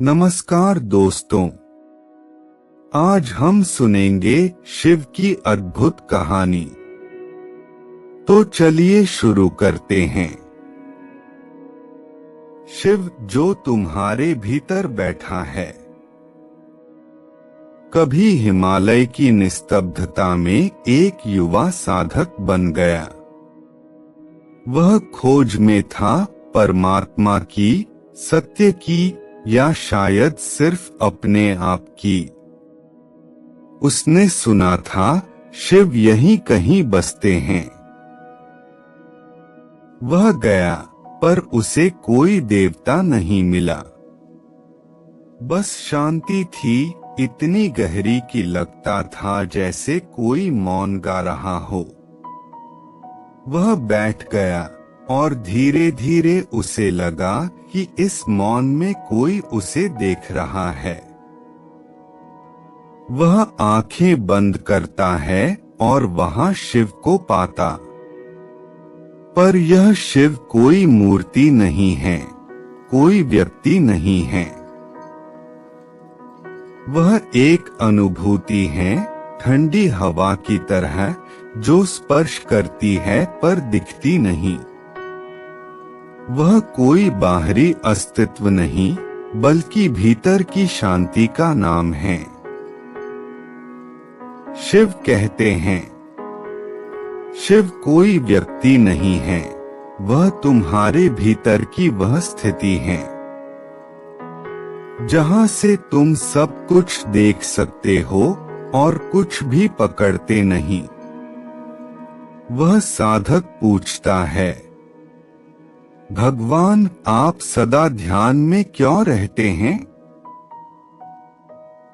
नमस्कार दोस्तों, आज हम सुनेंगे शिव की अद्भुत कहानी। तो चलिए शुरू करते हैं। शिव जो तुम्हारे भीतर बैठा है। कभी हिमालय की निस्तब्धता में एक युवा साधक बन गया। वह खोज में था परमात्मा की, सत्य की, या शायद सिर्फ अपने आप की। उसने सुना था शिव यहीं कहीं बसते हैं। वह गया, पर उसे कोई देवता नहीं मिला। बस शांति थी, इतनी गहरी कि लगता था जैसे कोई मौन गा रहा हो। वह बैठ गया और धीरे धीरे उसे लगा कि इस मौन में कोई उसे देख रहा है। वह आंखें बंद करता है और वहां शिव को पाता। पर यह शिव कोई मूर्ति नहीं है, कोई व्यक्ति नहीं है। वह एक अनुभूति है, ठंडी हवा की तरह, जो स्पर्श करती है पर दिखती नहीं। वह कोई बाहरी अस्तित्व नहीं, बल्कि भीतर की शांति का नाम है। शिव कहते हैं, शिव कोई व्यक्ति नहीं है, वह तुम्हारे भीतर की वह स्थिति है जहां से तुम सब कुछ देख सकते हो और कुछ भी पकड़ते नहीं। वह साधक पूछता है, भगवान आप सदा ध्यान में क्यों रहते हैं?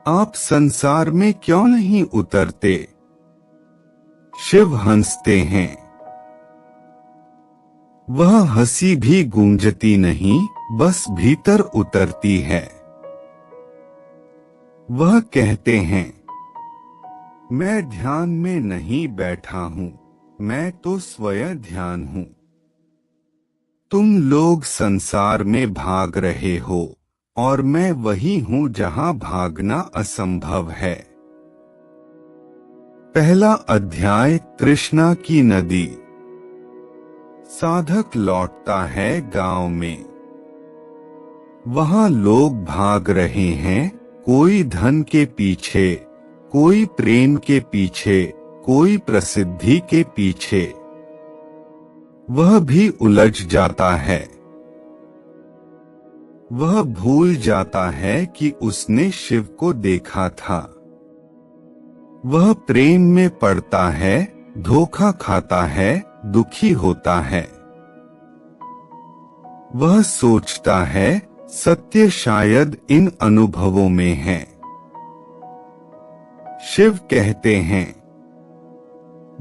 आप संसार में क्यों नहीं उतरते? शिव हंसते हैं। वह हंसी भी गूंजती नहीं, बस भीतर उतरती है। वह कहते हैं, मैं ध्यान में नहीं बैठा हूं, मैं तो स्वयं ध्यान हूं। तुम लोग संसार में भाग रहे हो और मैं वही हूं जहां भागना असंभव है। पहला अध्याय, तृष्णा की नदी। साधक लौटता है गांव में। वहां लोग भाग रहे हैं, कोई धन के पीछे, कोई प्रेम के पीछे, कोई प्रसिद्धि के पीछे। वह भी उलझ जाता है। वह भूल जाता है कि उसने शिव को देखा था। वह प्रेम में पड़ता है, धोखा खाता है, दुखी होता है। वह सोचता है सत्य शायद इन अनुभवों में है। शिव कहते हैं,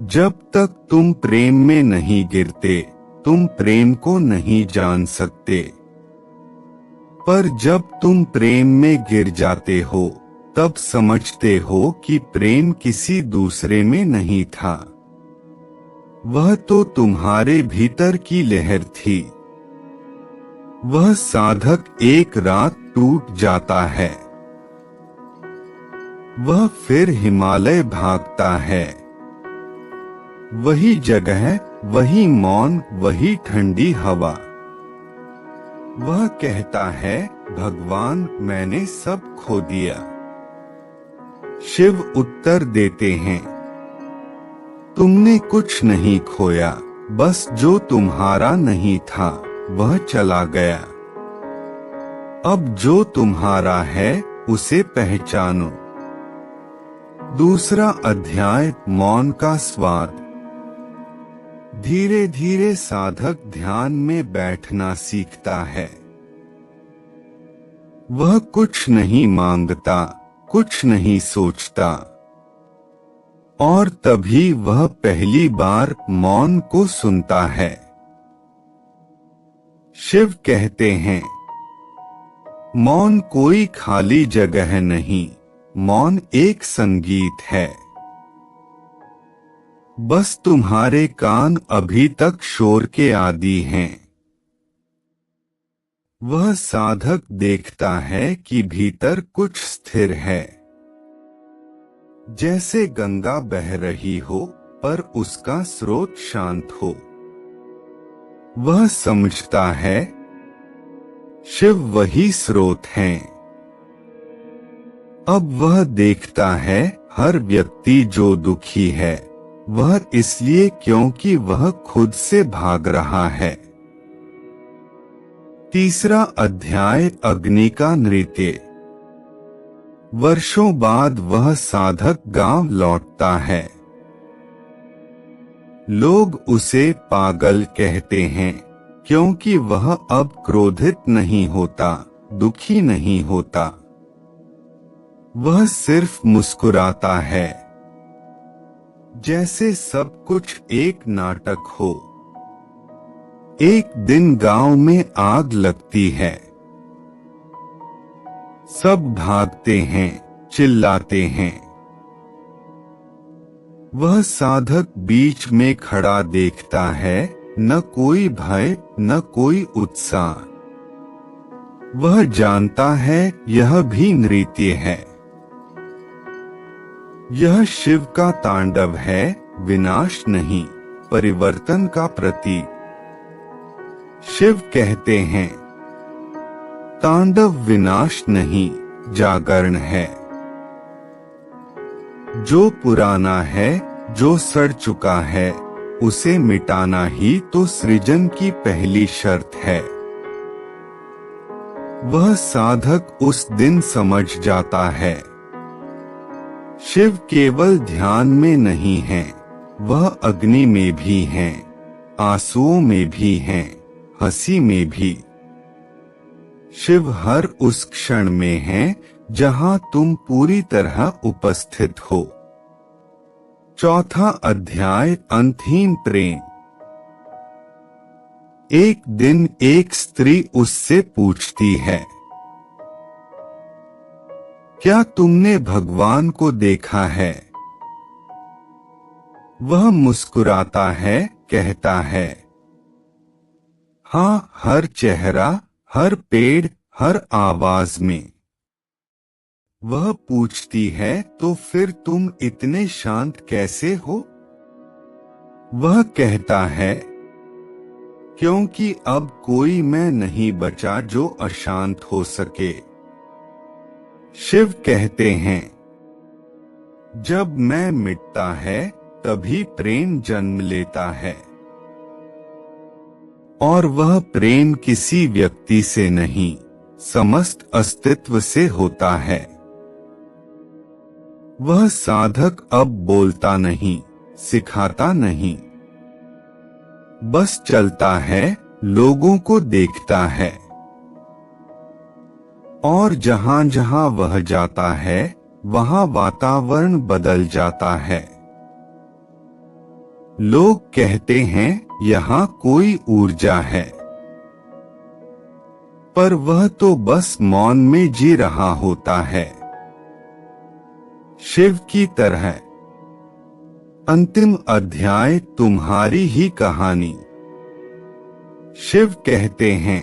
जब तक तुम प्रेम में नहीं गिरते, तुम प्रेम को नहीं जान सकते। पर जब तुम प्रेम में गिर जाते हो, तब समझते हो कि प्रेम किसी दूसरे में नहीं था। वह तो तुम्हारे भीतर की लहर थी। वह साधक एक रात टूट जाता है। वह फिर हिमालय भागता है। वही जगह, वही मौन, वही ठंडी हवा। वह कहता है, भगवान मैंने सब खो दिया। शिव उत्तर देते हैं, तुमने कुछ नहीं खोया, बस जो तुम्हारा नहीं था वह चला गया। अब जो तुम्हारा है उसे पहचानो। दूसरा अध्याय, मौन का स्वाद। धीरे धीरे साधक ध्यान में बैठना सीखता है। वह कुछ नहीं मांगता, कुछ नहीं सोचता। और तभी वह पहली बार मौन को सुनता है। शिव कहते हैं, मौन कोई खाली जगह नहीं, मौन एक संगीत है। बस तुम्हारे कान अभी तक शोर के आदी हैं। वह साधक देखता है कि भीतर कुछ स्थिर है, जैसे गंगा बह रही हो पर उसका स्रोत शांत हो। वह समझता है शिव वही स्रोत हैं। अब वह देखता है हर व्यक्ति जो दुखी है वह इसलिए क्योंकि वह खुद से भाग रहा है। तीसरा अध्याय अग्नि का नृत्य। वर्षों बाद वह साधक गांव लौटता है। लोग उसे पागल कहते हैं क्योंकि वह अब क्रोधित नहीं होता, दुखी नहीं होता। वह सिर्फ मुस्कुराता है, जैसे सब कुछ एक नाटक हो। एक दिन गांव में आग लगती है। सब भागते हैं, चिल्लाते हैं। वह साधक बीच में खड़ा देखता है, न कोई भय न कोई उत्साह। वह जानता है यह भी नृत्य है। यह शिव का तांडव है, विनाश नहीं, परिवर्तन का प्रतीक। शिव कहते हैं तांडव विनाश नहीं, जागरण है। जो पुराना है, जो सड़ चुका है, उसे मिटाना ही तो सृजन की पहली शर्त है। वह साधक उस दिन समझ जाता है शिव केवल ध्यान में नहीं है, वह अग्नि में भी हैं, आंसुओं में भी हैं, हंसी में भी। शिव हर उस क्षण में है जहां तुम पूरी तरह उपस्थित हो। चौथा अध्याय अंतहीन प्रेम। एक दिन एक स्त्री उससे पूछती है, क्या तुमने भगवान को देखा है? वह मुस्कुराता है, कहता है, हाँ, हर चेहरा, हर पेड़, हर आवाज में। वह पूछती है, तो फिर तुम इतने शांत कैसे हो? वह कहता है, क्योंकि अब कोई मैं नहीं बचा जो अशांत हो सके। शिव कहते हैं, जब मैं मिटता है तभी प्रेम जन्म लेता है। और वह प्रेम किसी व्यक्ति से नहीं, समस्त अस्तित्व से होता है। वह साधक अब बोलता नहीं, सिखाता नहीं, बस चलता है, लोगों को देखता है। और जहां जहां वह जाता है वहां वातावरण बदल जाता है। लोग कहते हैं यहाँ कोई ऊर्जा है, पर वह तो बस मौन में जी रहा होता है, शिव की तरह। अंतिम अध्याय तुम्हारी ही कहानी। शिव कहते हैं,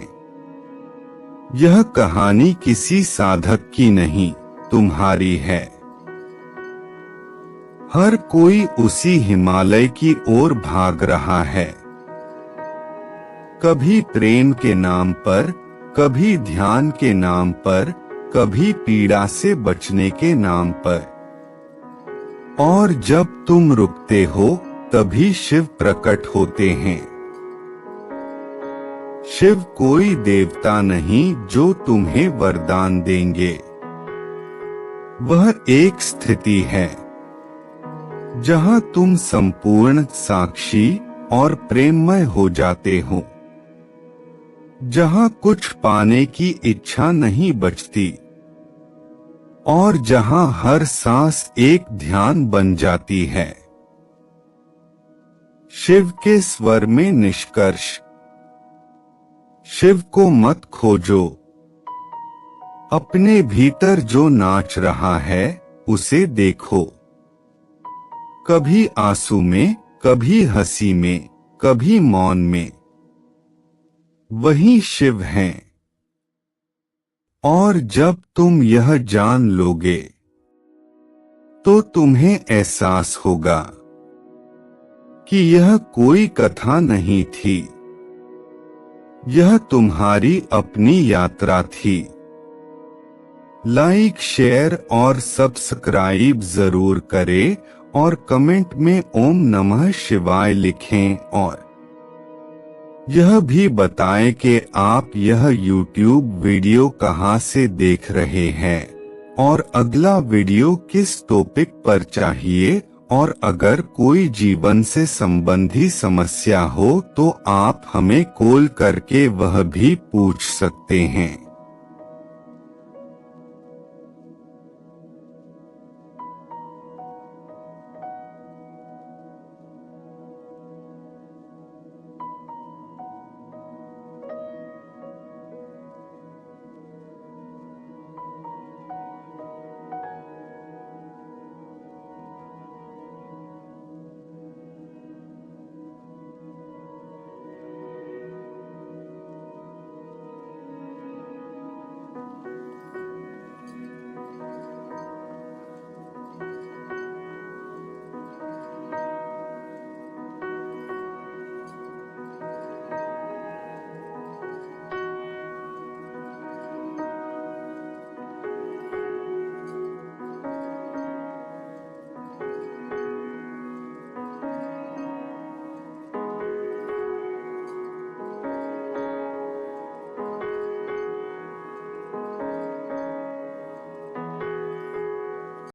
यह कहानी किसी साधक की नहीं, तुम्हारी है। हर कोई उसी हिमालय की ओर भाग रहा है, कभी प्रेम के नाम पर, कभी ध्यान के नाम पर, कभी पीड़ा से बचने के नाम पर। और जब तुम रुकते हो तभी शिव प्रकट होते हैं। शिव कोई देवता नहीं जो तुम्हें वरदान देंगे। वह एक स्थिति है जहां तुम संपूर्ण साक्षी और प्रेममय हो जाते हो, जहां कुछ पाने की इच्छा नहीं बचती और जहां हर सांस एक ध्यान बन जाती है। शिव के स्वर में निष्कर्ष। शिव को मत खोजो, अपने भीतर जो नाच रहा है उसे देखो। कभी आंसू में, कभी हंसी में, कभी मौन में, वही शिव हैं। और जब तुम यह जान लोगे तो तुम्हें एहसास होगा कि यह कोई कथा नहीं थी, यह तुम्हारी अपनी यात्रा थी। लाइक, शेयर और सब्सक्राइब जरूर करें और कमेंट में ओम नमः शिवाय लिखें और यह भी बताएं कि आप यह YouTube वीडियो कहां से देख रहे हैं और अगला वीडियो किस टॉपिक पर चाहिए। और अगर कोई जीवन से संबंधी समस्या हो तो आप हमें कॉल करके वह भी पूछ सकते हैं।